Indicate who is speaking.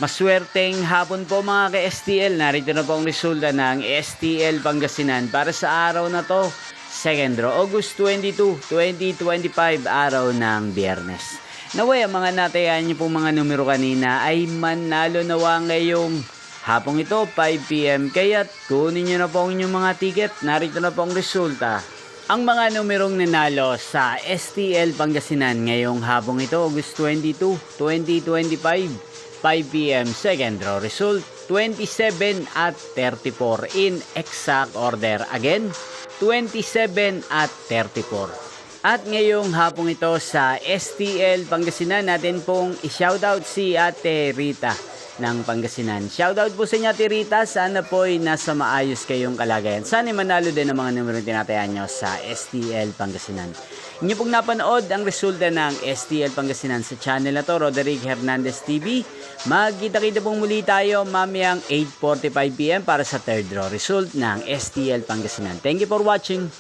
Speaker 1: Maswerteng hapon po mga ka-STL. Narito na po ang resulta ng STL Pangasinan para sa araw na to. Second draw, August 22, 2025, araw ng Biyernes. Naway, ang mga natayan niyo pong mga numero kanina ay manalo nawa ngayong hapong ito, 5 PM. Kaya't kunin niyo na po ang inyong mga ticket. Narito na po ang resulta. Ang mga numerong nanalo sa STL Pangasinan ngayong hapong ito, August 22, 2025, 5 PM. Second draw result, 27 at 34 in exact order. Again, 27 at 34. At ngayong hapong ito sa STL Pangasinan, natin pong i-shoutout si Ate Rita ng Pangasinan. Shoutout po sa inyo, Ate Rita. Sana po ay nasa maayos kayong kalagayan. Sana manalo din ang mga numero tinatayan nyo sa STL Pangasinan. Inyo pong napanood ang resulta ng STL Pangasinan sa channel na to, Roderick Hernandez TV. Magkita-kita pong muli tayo mamayang 8:45 PM para sa third draw result ng STL Pangasinan. Thank you for watching.